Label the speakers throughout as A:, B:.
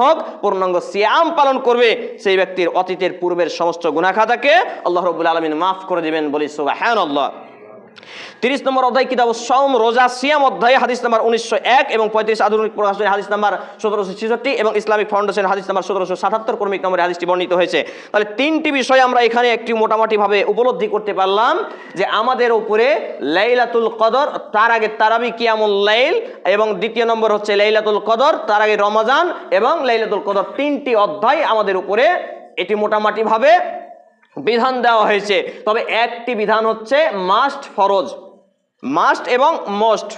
A: হোক পূর্ণাঙ্গ সিয়াম পালন করবে, সেই ব্যক্তির অতীতের পূর্বের সমস্ত গুনাহ খাতাকে আল্লাহ রাব্বুল আলামিন মাফ করে দিবেন, বলি সুবহানাল্লাহ। 30 নম্বর অধ্যায় কিতাবুস সাওম রোজা সিয়াম অধ্যায় হাদিস নাম্বার 1901 এবং 35 আধুনিক প্রকাশনের হাদিস নাম্বার 1766 এবং ইসলামিক ফাউন্ডেশনের হাদিস নাম্বার 1777 ক্রমিক নম্বরে হাদিসটি বর্ণিত হয়েছে। তাহলে তিনটি বিষয় আমরা এখানে একটি মোটামুটি ভাবে উপলব্ধি করতে পারলাম যে আমাদের উপরে লাইলাতুল কদর, তার আগে তারাবি কিয়ামুল লাইল, এবং দ্বিতীয় নম্বর হচ্ছে লাইলাতুল কদর, তার আগে রমজান এবং লাইলাতুল কদর, তিনটি অধ্যায় আমাদের উপরে এটি মোটামুটি ভাবে বিধান দেওয়া হয়েছে। তবে একটি বিধান হচ্ছে মাস্ট, ফরজ, মাস্ট এবং মোস্ট,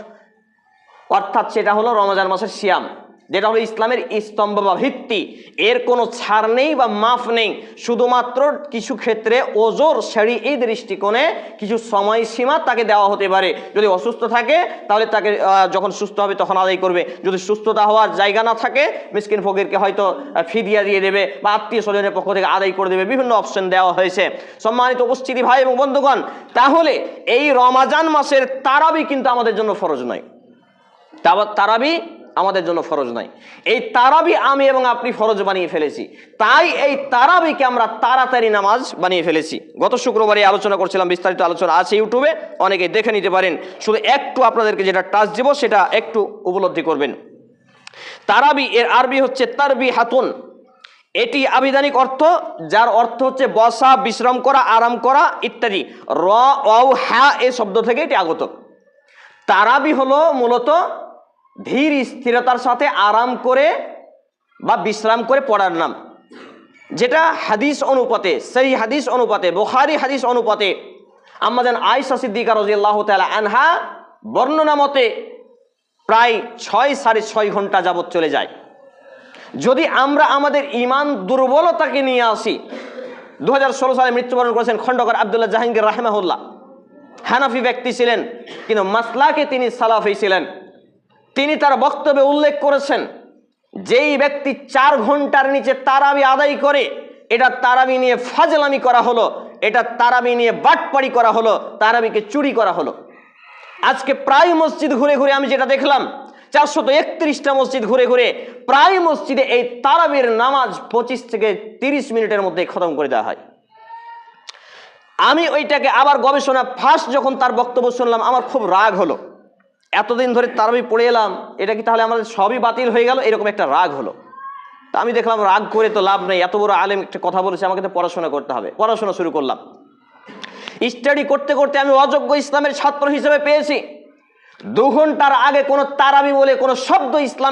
A: অর্থাৎ সেটা হলো রমজান মাসের সিয়াম, যেটা হলো ইসলামের স্তম্ভ বা ভিত্তি। এর কোনো ছাড় নেই বা মাফ নেই, শুধুমাত্র কিছু ক্ষেত্রে ওজোর শরীয়ী দৃষ্টিকোণে কিছু সময়সীমা তাকে দেওয়া হতে পারে। যদি অসুস্থ থাকে তাহলে তাকে যখন সুস্থ হবে তখন আদায় করবে, যদি সুস্থতা হওয়ার জায়গা না থাকে মিসকিন ফকিরকে হয়তো ফিদিয়া দিয়ে দেবে বা আত্মীয় স্বজনের পক্ষ থেকে আদায় করে দেবে, বিভিন্ন অপশন দেওয়া হয়েছে। সম্মানিত উপস্থিতি ভাই এবং বন্ধুগণ, তাহলে এই রমজান মাসের তারাবি কিন্তু আমাদের জন্য ফরজ নয়, তারাবি আমাদের জন্য ফরজ নয়। এই তারাবি আমি এবং আপনি ফরজ বানিয়ে ফেলেছি, তাই এই তারাবিকে আমরা তাড়াতাড়ি নামাজ বানিয়ে ফেলেছি। গত শুক্রবারে আলোচনা করছিলাম, বিস্তারিত আলোচনা আছে ইউটিউবে, অনেকে দেখে নিতে পারেন। শুধু একটু আপনাদেরকে যেটা টাচ দেব সেটা একটু উপলব্ধি করবেন। তারাবি এর আরবি হচ্ছে তারবি হাতুন, এটি আবিধানিক অর্থ, যার অর্থ হচ্ছে বসা, বিশ্রাম করা, আরাম করা ইত্যাদি। র ও হা এই শব্দ থেকে এটি আগত। তারাবি হলো মূলত ধীর স্থিরতার সাথে আরাম করে বা বিশ্রাম করে পড়ার নাম, যেটা হাদিস অনুপাতে, সেই হাদিস অনুপাতে, বুখারী হাদিস অনুপাতে আম্মাজান আয়েশা সিদ্দিকা রাদিয়াল্লাহু তাআলা আনহা বর্ণনা মতে প্রায় 6-6.5 ঘন্টা যাবত চলে যায়। যদি আমরা আমাদের ঈমান দুর্বলতাকে নিয়ে আসি, 2016 সালে মৃত্যুবরণ করেছেন খন্দকার আব্দুল্লাহ জাহাঙ্গীর রাহিমাহুল্লাহ, হানাফি ব্যক্তি ছিলেন কিন্তু মাসলাকে তিনি সালাফি ছিলেন। তিনি তার বক্তব্যে উল্লেখ করেছেন, যেই ব্যক্তি 4 ঘন্টার নিচে তারাবি আদায় করে, এটা তারাবি নিয়ে ফাজলামি করা হলো, এটা তারাবি নিয়ে বাটপাড়ি করা হলো, তারাবিকে চুরি করা হলো। আজকে প্রায় মসজিদ ঘুরে ঘুরে আমি যেটা দেখলাম, 431টা মসজিদ ঘুরে ঘুরে প্রায় মসজিদে এই তারাবির নামাজ 25 থেকে 30 মিনিটের মধ্যে খতম করে দেওয়া হয়। আমি ওইটাকে আবার গবেষণা ফার্স্ট যখন তার বক্তব্য শুনলাম, আমার খুব রাগ হলো। এতদিন ধরে তারাবি পড়ে এলাম, এটা কি তাহলে আমাদের সবই বাতিল হয়ে গেল? এরকম একটা রাগ হলো। তা আমি দেখলাম রাগ করে তো লাভ নেই, এত বড় আলেম একটা কথা বলেছে, আমাকে তো পড়াশোনা করতে হবে। পড়াশোনা শুরু করলাম। স্টাডি করতে করতে আমি অযোগ্য ইসলামের ছাত্র হিসেবে পেয়েছি 2 ঘন্টার আগে কোনো তারাবি বলে কোনো শব্দ ইসলামে